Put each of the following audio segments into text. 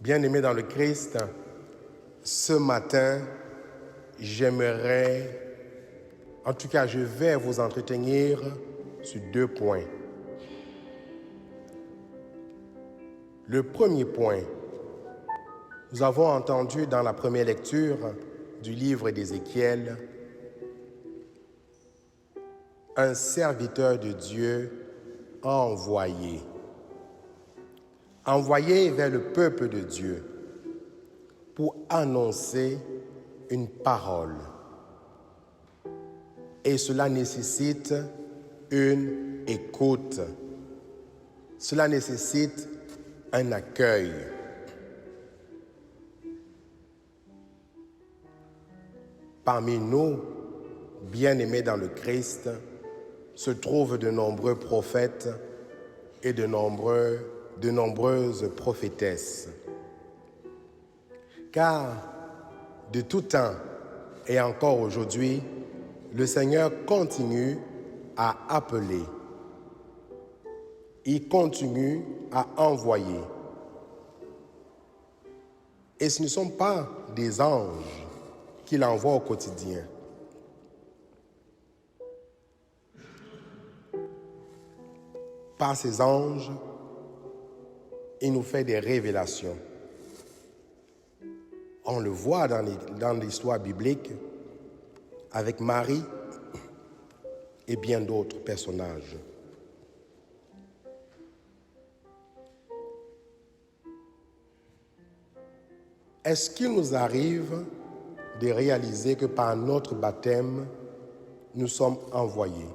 Bien-aimés dans le Christ, ce matin, je vais vous entretenir sur 2 points. Le premier point, nous avons entendu dans la première lecture du livre d'Ézéchiel, un serviteur de Dieu envoyé vers le peuple de Dieu pour annoncer une parole. Et cela nécessite une écoute. Cela nécessite un accueil. Parmi nous, bien-aimés dans le Christ, se trouvent de nombreux prophètes et de nombreuses prophétesses. Car de tout temps et encore aujourd'hui, le Seigneur continue à appeler. Il continue à envoyer. Et ce ne sont pas des anges qu'il envoie au quotidien. Par ces anges, il nous fait des révélations. On le voit dans l'histoire biblique avec Marie et bien d'autres personnages. Est-ce qu'il nous arrive de réaliser que par notre baptême, nous sommes envoyés?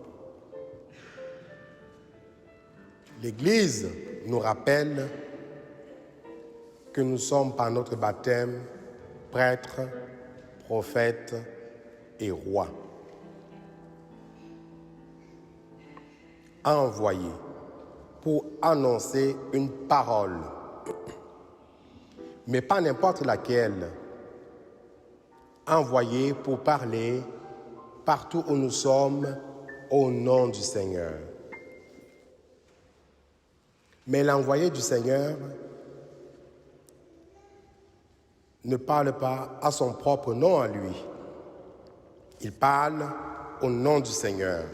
L'Église nous rappelle que nous sommes par notre baptême prêtres, prophètes et rois. Envoyés pour annoncer une parole, mais pas n'importe laquelle. Envoyés pour parler partout où nous sommes au nom du Seigneur. Mais l'envoyé du Seigneur ne parle pas à son propre nom à lui. Il parle au nom du Seigneur.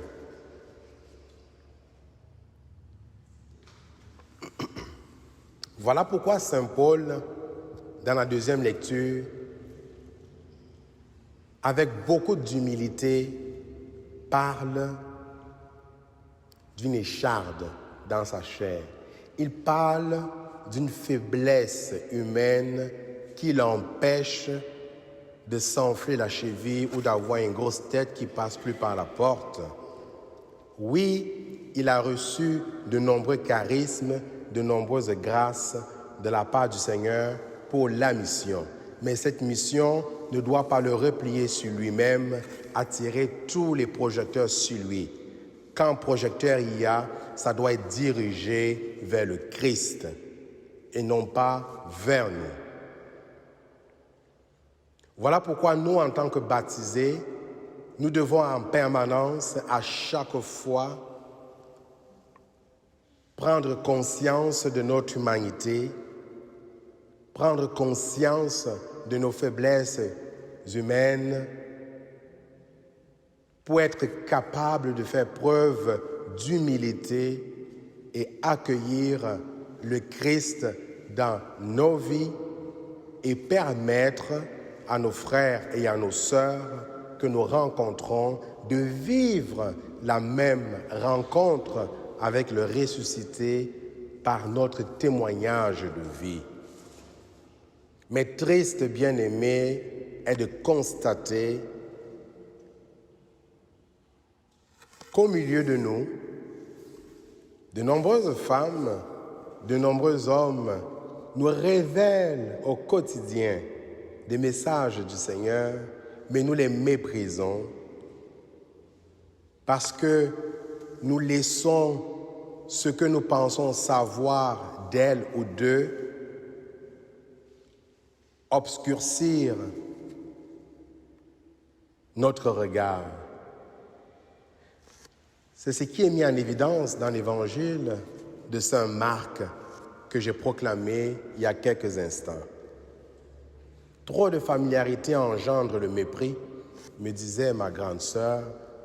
Voilà pourquoi Saint Paul, dans la deuxième lecture, avec beaucoup d'humilité, parle d'une écharde dans sa chair. Il parle d'une faiblesse humaine qui l'empêche de s'enfler la cheville ou d'avoir une grosse tête qui passe plus par la porte. Oui, il a reçu de nombreux charismes, de nombreuses grâces de la part du Seigneur pour la mission. Mais cette mission ne doit pas le replier sur lui-même, attirer tous les projecteurs sur lui. Quand projecteur il y a, ça doit être dirigé vers le Christ et non pas vers nous. Voilà pourquoi nous, en tant que baptisés, nous devons en permanence, à chaque fois, prendre conscience de notre humanité, prendre conscience de nos faiblesses humaines pour être capable de faire preuve d'humilité et accueillir le Christ dans nos vies et permettre à nos frères et à nos sœurs que nous rencontrons de vivre la même rencontre avec le ressuscité par notre témoignage de vie. Mais triste, bien-aimé, est de constater qu'au milieu de nous, de nombreuses femmes, de nombreux hommes nous révèlent au quotidien des messages du Seigneur, mais nous les méprisons parce que nous laissons ce que nous pensons savoir d'elle ou d'eux obscurcir notre regard. C'est ce qui est mis en évidence dans l'évangile de Saint Marc, que j'ai proclamé il y a quelques instants. Trop de familiarité engendre le mépris, me disait ma grande sœur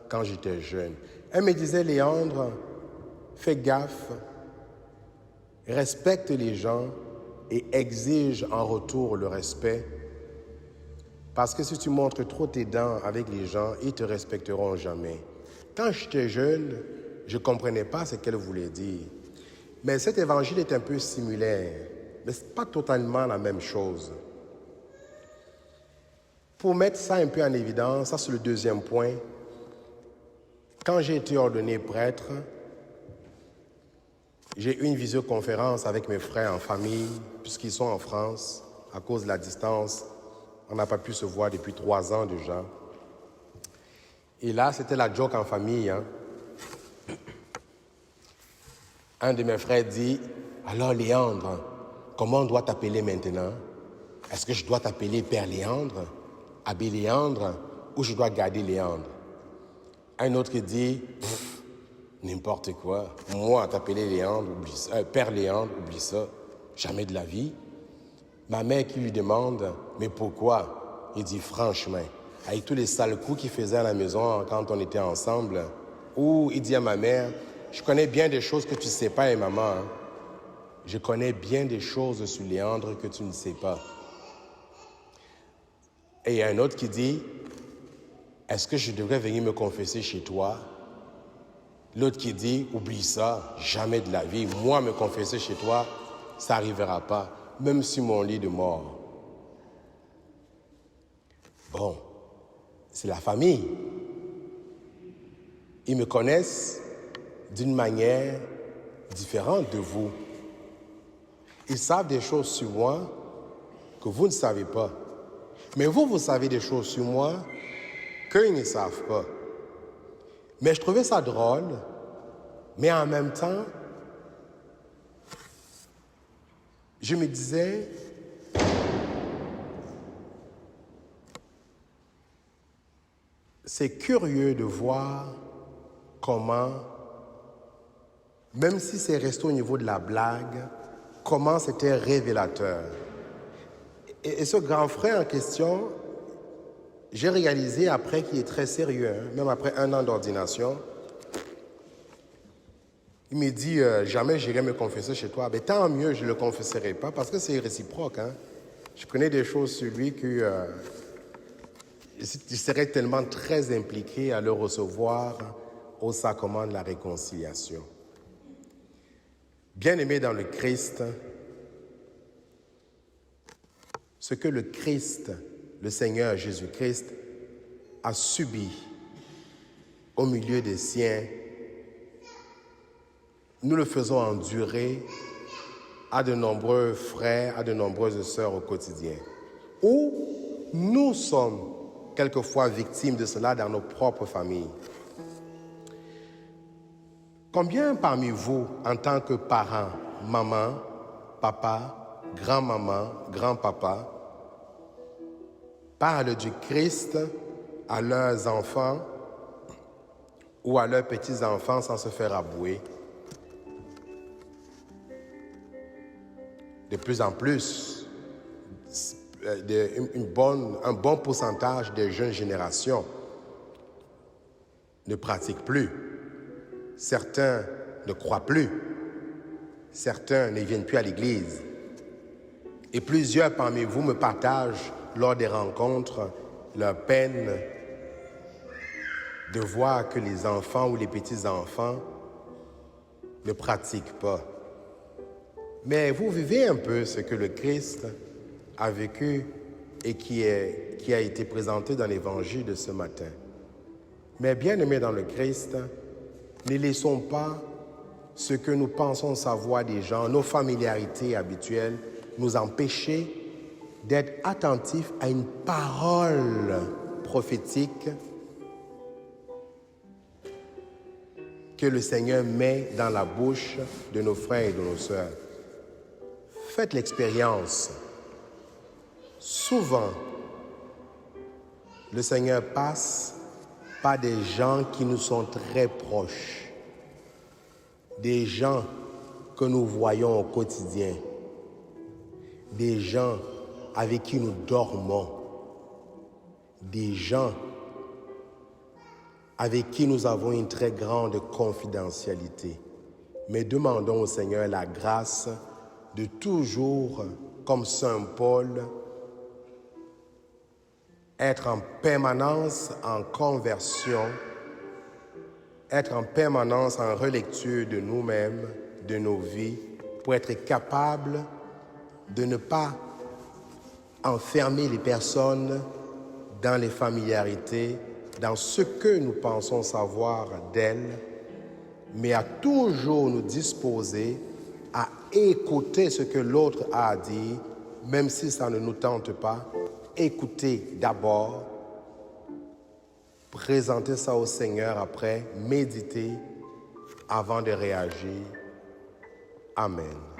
quand j'étais jeune. Elle me disait, Léandre, fais gaffe, respecte les gens et exige en retour le respect. Parce que si tu montres trop tes dents avec les gens, ils ne te respecteront jamais. Quand j'étais jeune, je ne comprenais pas ce qu'elle voulait dire. Mais cet évangile est un peu similaire, mais ce n'est pas totalement la même chose. Pour mettre ça un peu en évidence, ça c'est le deuxième point. Quand j'ai été ordonné prêtre, j'ai eu une visioconférence avec mes frères en famille, puisqu'ils sont en France, à cause de la distance. On n'a pas pu se voir depuis 3 ans déjà. Et là, c'était la joke en famille. Un de mes frères dit, « Alors Léandre, comment on doit t'appeler maintenant? Est-ce que je dois t'appeler Père Léandre, Abbé Léandre, ou je dois garder Léandre? » Un autre qui dit, « N'importe quoi. Moi, t'appeler Léandre, oublie ça. Père Léandre, oublie ça. Jamais de la vie. » Ma mère qui lui demande, « Mais pourquoi? » Il dit, « Franchement, avec tous les sales coups qu'il faisait à la maison quand on était ensemble, ou il dit à ma mère, « Je connais bien des choses que tu ne sais pas, maman. Je connais bien des choses sur Léandre que tu ne sais pas. » Et il y a un autre qui dit, « Est-ce que je devrais venir me confesser chez toi? » L'autre qui dit, « Oublie ça, jamais de la vie. Moi, me confesser chez toi, ça n'arrivera pas, même sur mon lit de mort. » Bon, c'est la famille. Ils me connaissent d'une manière différente de vous. Ils savent des choses sur moi que vous ne savez pas. Mais vous, vous savez des choses sur moi qu'ils ne savent pas. Mais je trouvais ça drôle, mais en même temps, je me disais, c'est curieux de voir comment, même si c'est resté au niveau de la blague, comment c'était révélateur. Et ce grand frère en question, j'ai réalisé après qu'il est très sérieux, même après 1 an d'ordination. Il me dit, jamais j'irai me confesser chez toi. Mais tant mieux, je ne le confesserai pas parce que c'est réciproque. Je connais des choses sur lui que je serais tellement très impliqué à le recevoir au sacrement de la réconciliation. Bien-aimé dans le Christ, ce que le Christ, le Seigneur Jésus-Christ, a subi au milieu des siens, nous le faisons endurer à de nombreux frères, à de nombreuses sœurs au quotidien. Ou nous sommes quelquefois victimes de cela dans nos propres familles. Combien parmi vous, en tant que parents, maman, papa, grand-maman, grand-papa, parlent du Christ à leurs enfants ou à leurs petits-enfants sans se faire abouer? De plus en plus, un bon pourcentage des jeunes générations ne pratiquent plus. Certains ne croient plus. Certains ne viennent plus à l'église. Et plusieurs parmi vous me partagent lors des rencontres leur peine de voir que les enfants ou les petits-enfants ne pratiquent pas. Mais vous vivez un peu ce que le Christ a vécu et qui a été présenté dans l'évangile de ce matin. Mais bien-aimés dans le Christ, ne laissons pas ce que nous pensons savoir des gens, nos familiarités habituelles, nous empêcher d'être attentifs à une parole prophétique que le Seigneur met dans la bouche de nos frères et de nos sœurs. Faites l'expérience. Souvent, le Seigneur passe par des gens qui nous sont très proches, des gens que nous voyons au quotidien, des gens avec qui nous dormons, des gens avec qui nous avons une très grande confidentialité. Mais demandons au Seigneur la grâce de toujours, comme Saint Paul, être en permanence en conversion, être en permanence en relecture de nous-mêmes, de nos vies, pour être capable de ne pas enfermer les personnes dans les familiarités, dans ce que nous pensons savoir d'elles, mais à toujours nous disposer à écouter ce que l'autre a à dire, même si ça ne nous tente pas. Écouter d'abord, présenter ça au Seigneur après, méditer avant de réagir. Amen.